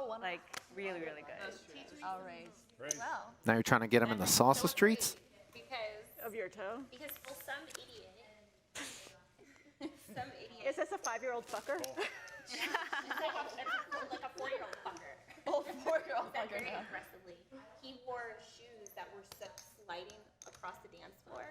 like really, really good. I'll raise. Well, Now you're trying to get him in the salsa streets? Because Of your toe? Because well, some idiot. Is this a 5-year-old fucker? It's like a 4-year-old fucker. Oh, 4-year-old That fucker. very aggressively. He wore shoes that were sliding across the dance floor.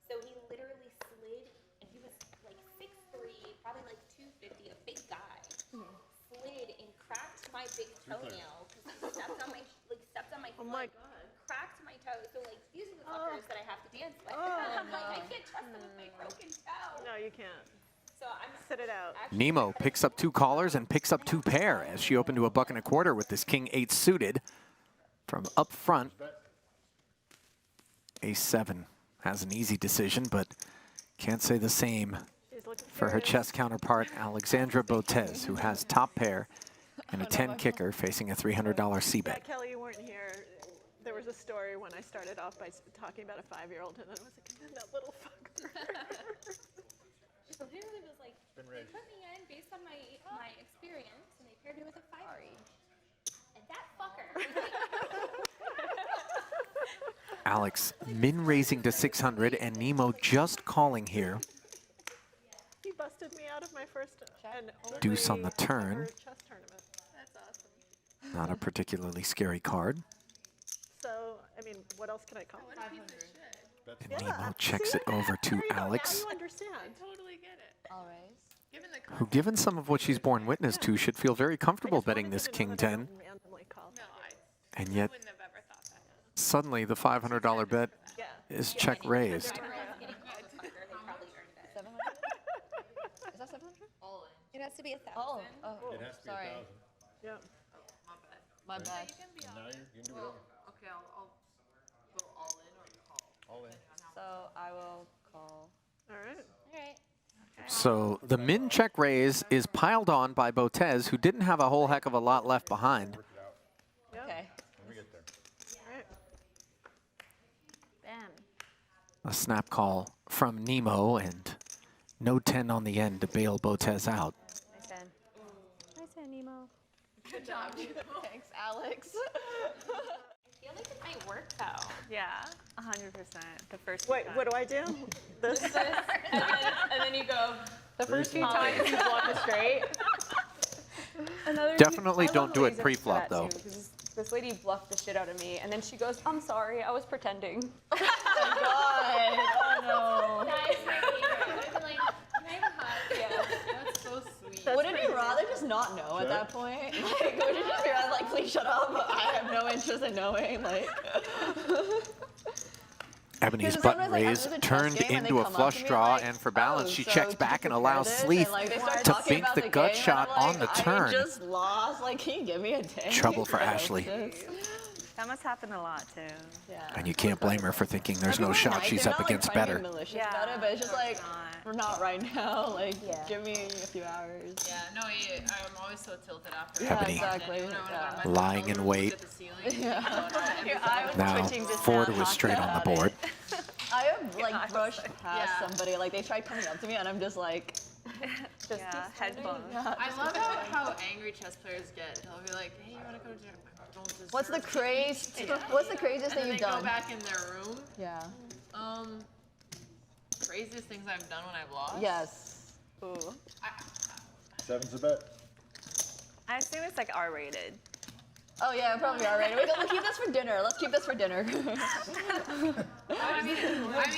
So he literally slid, and he was like 6'3", probably like 250, a big guy. Slid and cracked my big toenail because he stepped on my foot. Oh my God. Cracked my toe. So like these are the fuckers that I have to dance with. I'm like, I can't trust them with my broken toe. No, you can't. So I'm Sit it out. Nemo picks up 2 callers and picks up 2 pair as she opened to a $1.25 with this king 8 suited from up front. Ace-7 has an easy decision, but can't say the same for her chess counterpart, Alexandra Botez, who has top pair and a 10 kicker facing a $300 C-bet. Kelly, you weren't here. There was a story when I started off by talking about a 5-year-old, and then I was like, that little fucker. So literally was like, they put me in based on my experience, and they paired me with a 5-year-old. And that fucker. Alex min raising to 600 and Nemo just calling here. He busted me out of my first and Deuce on the turn. ever chess tournament. That's awesome. Not a particularly scary card. So, I mean, what else can I call? And Nemo checks it over to There you go. Now Alex, you understand. Totally get it. I'll raise. Given the who, given some of what she's borne witness to, should feel very I comfortable just betting wanted this you to know king that I 10. don't randomly call. no, And I yet, wouldn't have ever thought that. suddenly the $500 bet Yeah. is check raised. Everyone's getting called a fucker. They probably earned it. 700? Is that 700? All in. It has to be 1,000. Oh, It has to be sorry. 1,000. Yeah. My bad. My bad. You can be And all now in. you can do whatever. Okay, I'll go all in or call. All in. So I will call. All right. All right. So the min check raise is piled on by Botez, who didn't have a whole heck of a lot left behind. Work it out Yeah. Okay. when we get there. All right. Bam. A snap call from Nemo and no 10 on the end to bail Botez out. Nice hand. Nice hand, Nemo. Good job. Thanks, Alex. I feel like it might work though. Yeah, 100%. The first Wait, time. what do I do? This? and then you go. The first few Times times. you block it straight. Definitely don't do it pre-flop, though. This lady bluffed the shit out of me, and then she goes, "I'm sorry, I was pretending." God. Oh no. That is my favorite. I'd be like, can I have a hug? Yeah. That's so sweet. Wouldn't you rather just not know at that point? Like, would you just be rather like, please shut up? I have no interest in knowing. Like. Ebony's Because button sometimes, like, raise after the chess turned game, when they into a come up flush to me, draw, like, and for balance, "Oh, she so checks did back you and allows prepare this?" Sleeth And, like, they start to talking bink about the gut game, shot and I'm on the like, turn. I just lost. Like, can you give me a day? Trouble for Like, Ashley. this. That must happen a lot too. Yeah. And you can't blame her for thinking there's Some no people are shot nice. she's They're up not, like, against trying to better. be malicious Yeah, about it, but it's just they're like, not. we're not right now. Like, Yeah. give me a few hours. Yeah, no, I'm always so tilted after. Yeah, Yeah, exactly. Yeah. Lying in wait. Yeah. Your eye was Now, twitching just Ford now was straight on the talking board. I have like I was brushed like, past yeah. somebody. Like they tried coming up to me, and I'm just like, Yeah, headphones. I love how angry chess players get. They'll be like, "Hey, you want to go to?" Don't deserve what's the it." craziest? What's the craziest And thing then you've they go done? back in their room. Yeah. Craziest things I've done when I've lost. Yes. Ooh. 7's a bet. I assume it's like R-rated. Oh yeah, probably already. We'll keep this for dinner. Let's keep this for dinner. I mean,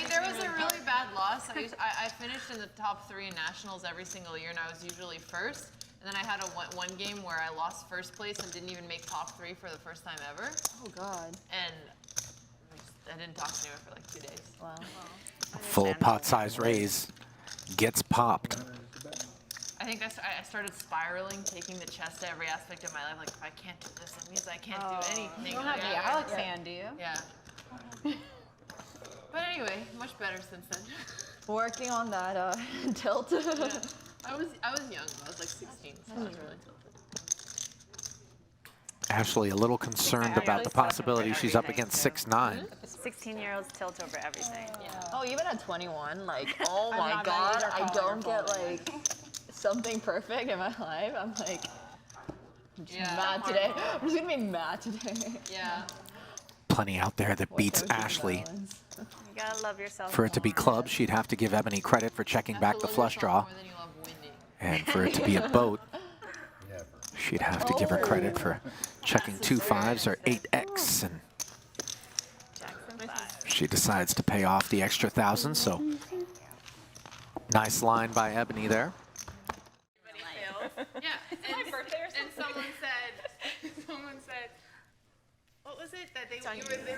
there was a really bad loss. I finished in the top 3 in nationals every single year, and I was usually first. And then I had one game where I lost first place and didn't even make top 3 for the first time ever. Oh God. And I didn't talk to anyone for like 2 days. Wow. Full pot size raise gets popped. I think I started spiraling, taking the chess to every aspect of my life. Like, if I can't do this, it means I can't do anything. You don't have the Alex hand, do you? Yeah. But anyway, much better since then. Working on that tilt. Yeah. I was young. I was like 16, so I was really tilted. Ashley a little concerned about the possibility she's up against 6'9". 16-year-olds tilt over everything. Oh, even at 21, like, oh I'm my not God, gonna either I call or don't get fold. like something perfect in my life. I'm like, I'm just Yeah, mad today. I'm just gonna be mad today. Yeah. Plenty out there that beats Ashley. You gotta love yourself. For it to be clubs, she'd have to give Ebony credit for checking back the flush draw. More than you love winning. And for it to be a boat, Never. she'd have to give her credit for checking 2 5s or 8x. And Jackson 5. she decides to pay off the extra 1,000. So nice line by Ebony there. Yeah, and someone said, what was it that they were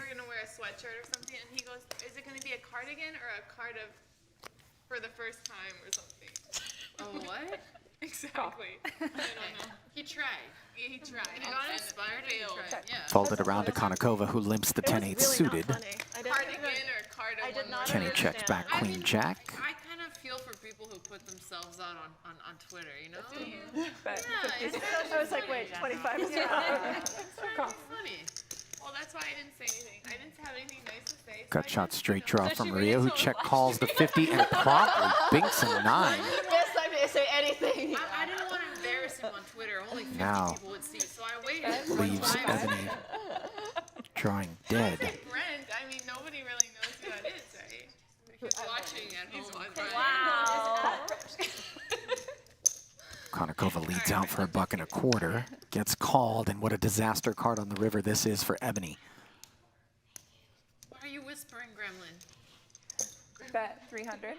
gonna wear a sweatshirt or something, and he goes, is it gonna be a cardigan or a card of for the first time or something? Oh, what? Exactly. I don't know. He tried. Yeah, he tried. He got inspired and he tried. Yeah. Folded around to Konnikova, who limps the 10-8 suited. Cardigan or card of I did one not word. Kenny checks back I Queen mean, Jack. I kind of feel for people who put themselves out on Twitter, you know? But Yeah, it's I was like, wait, 25 is Funny. Well, that's why I didn't say anything. I didn't have anything nice to say. Gut shot straight draw from Maria, who check calls the 50 and promptly binks a 9. Best time to say anything. I didn't want to embarrass him on Twitter. Only 50 Now. people would see, so I waited. Leaves Ebony drawing dead. Brent, I mean, nobody really knows who that is, right? If he's watching at home. Wow. Konnikova leads out for $1.25, gets called, and what a disaster card on the river this is for Ebony. Why are you whispering, Gremlin? Bet 300.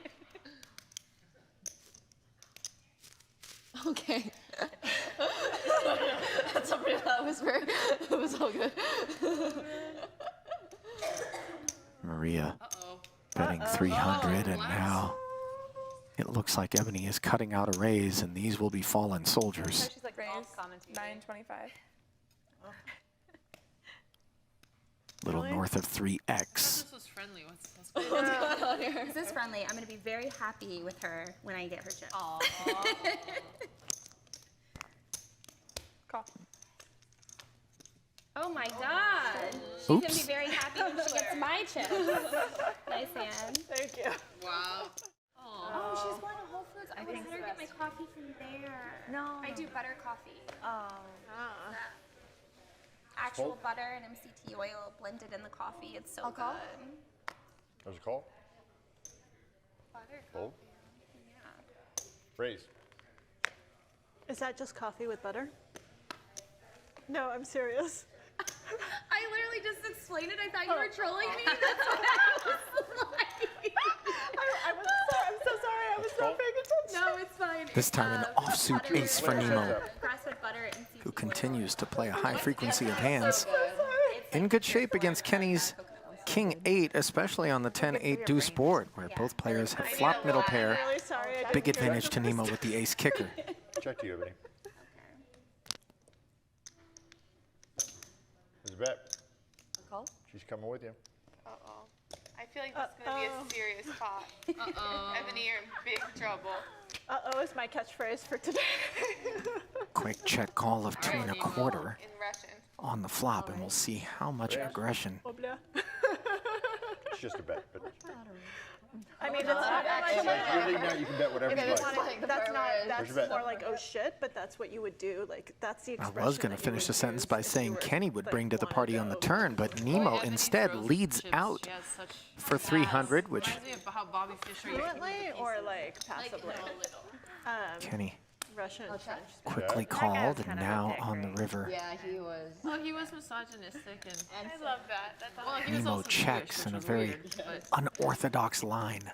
Okay. That's somebody that whisper. It was all good. Maria Uh-oh. betting 300, and now it looks like Ebony is cutting out a raise, and these will be fallen soldiers. She's like, Raise commenting. 925. Little north of 3x. This was friendly. What's going on? This is friendly. I'm gonna be very happy with her when I get her chip. Call. Oh my God. She's Oops. gonna be very happy when she gets my chip. Nice hand. Thank you. Wow. Oh, she's going to Whole Foods. I was gonna get my coffee from there. No. I do butter coffee. Oh. Actual butter and MCT oil blended in the coffee. It's so good. There's a call. Butter Fold. Yeah. Raise. Is that just coffee with butter? No, I'm serious. I literally just explained it. I thought you were trolling me. That's what I was like. I'm so sorry. I was not paying attention. No, it's fine. This time an offsuit butter ace for with, Nemo, grass-fed butter and MCT who oil. continues to play a high frequency of hands. It's In good shape against Kenny's King 8, especially on the 10-8 deuce board, where both players have flopped middle pair. Really sorry. I Big didn't hear advantage to that. Nemo with the ace kicker. Check to you, Ebony. There's a bet. Call? She's coming with you. Uh-oh. I feel like this is going to be a serious pot. Uh-oh. Ebony, you're in big trouble. Uh-oh is my catchphrase for today. Quick check call of 2 1/4 In Russian. on the flop, and we'll see how much aggression. Oh, blah. It's just a bet, but I mean, it's not actually. really now you can bet whatever you like. That's not. That's your bet? more like oh shit, but that's what you would do. Like that's the I expression. was going to that you finish would the sentence use by if you saying were, Kenny would like, bring to the wanted party on the oh, turn, but Nemo Ebony's instead frozen leads chips, out she has such for 300, which Reminds me of how Bobby Fischer used to do fluently the or pieces. like passively. Kenny Russian, French. quickly Yeah. called, kind and of a now dick, on the right? river. Yeah, he was. Well, he was misogynistic and I love that. That's well, he was Nemo also checks Jewish, in a which was very weird, but unorthodox line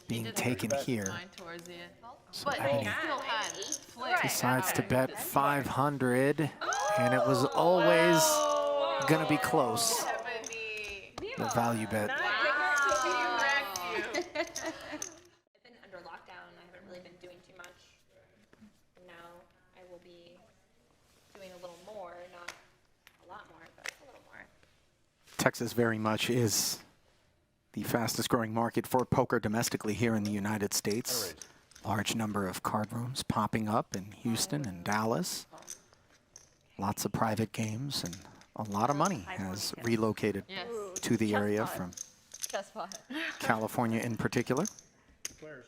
being did taken here. mine towards the end. So But he Ebony still had flair. decides to bet 500, and it was always going to be close. Ebony. The value bet. I've been under lockdown. I haven't really been doing too much. And now I will be doing a little more, not a lot more, but a little more. Texas very much is the fastest growing market for poker domestically here in the United States. Large number of card rooms popping up in Houston and Dallas. Lots of private games, and a lot of money has relocated Yes. to the area from Chess pot. California in particular. Players.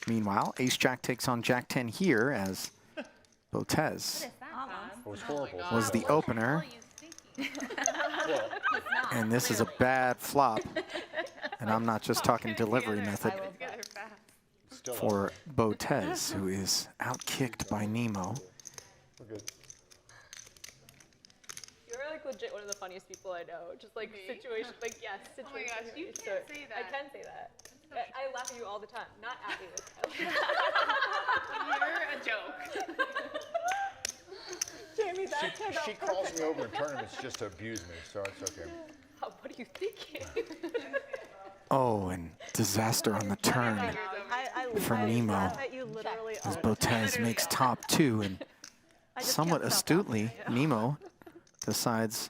Meanwhile, Ace-Jack takes on Jack-10 here as Botez It was horrible. was the opener. Well, And this is a bad flop. And I'm not just talking delivery method still up. for Botez, who is outkicked by Nemo. We're good. You're like legit one of the funniest people I know. Just like situation, like yes, Oh my situation. gosh, you can't say that. I can say that. I laugh at you all the time, not at you. You're a joke. Jamie, that turned out She calls me over in tournaments just to abuse me, so it's okay. What are you thinking? Oh, and disaster on the turn for Nemo laugh at you literally as all the time. Botez makes top 2. And I just somewhat can't stop laughing astutely, at you. Nemo decides,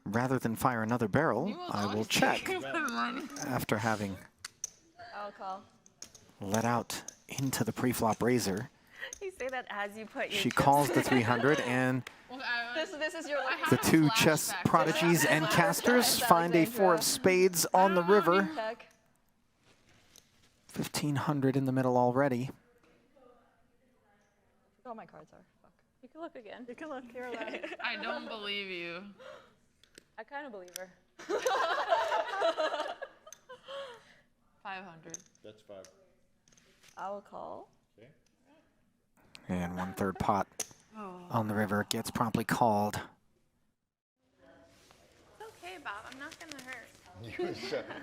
rather than fire another barrel, I will check after having I'll call. let out into the pre-flop razor. You say that as you put your She chips calls the in. 300, and Well, I was- This is your I have the a two chess flashback. prodigies and casters find a 4 of spades on the river. Check. 1,500 in the middle already. All my cards are. Fuck. You can look again. You can look, you're allowed. I don't believe you. I kind of believe her. 500. That's 5. I will call. Okay. And 1/3 pot on the river gets promptly called. It's okay, Bob. I'm not gonna hurt.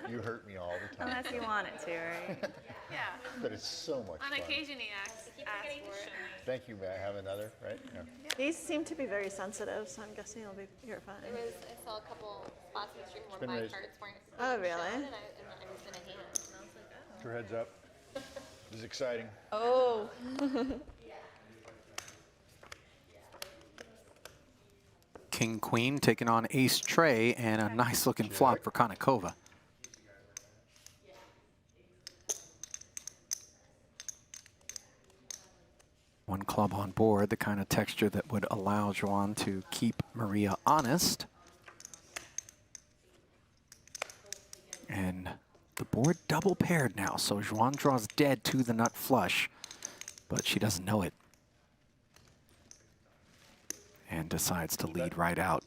You hurt me all the time. Unless you want it to, right? Yeah. But it's so much On fun. occasion, he asks for it. Thank you. May I have another? Right? Yeah. These seem to be very sensitive, so I'm guessing you're fine. I saw a couple spots in the stream where Spin my raise. cards weren't Oh, really? and I was in a hand. And I was like, oh. Put your heads up. This is exciting. Oh. King Queen taking on Ace Trey, and a nice looking flop for Konnikova. One club on board, the kind of texture that would allow Xuan to keep Maria honest. And the board double paired now, so Xuan draws dead to the nut flush, but she doesn't know it. And decides to lead right out.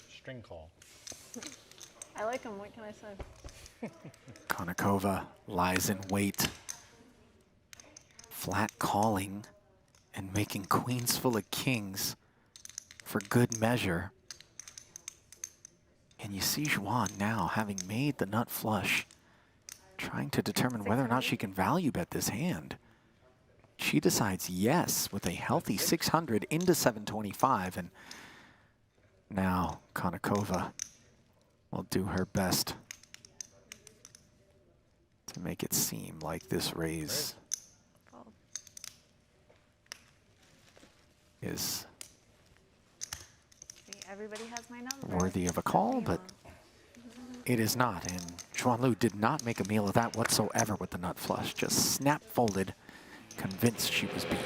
String call. I like them, what can I say? Konnikova lies in wait, flat calling and making queens full of kings for good measure. And you see Xuan now, having made the nut flush, trying to determine whether or not she can value bet this hand. She decides yes with a healthy 600 into 725, and now Konnikova will do her best to make it seem like this raise is Everybody has my number. worthy of a call, but it is not. And Xuan Lui did not make a meal of that whatsoever with the nut flush. Just snap folded, convinced she was beaten.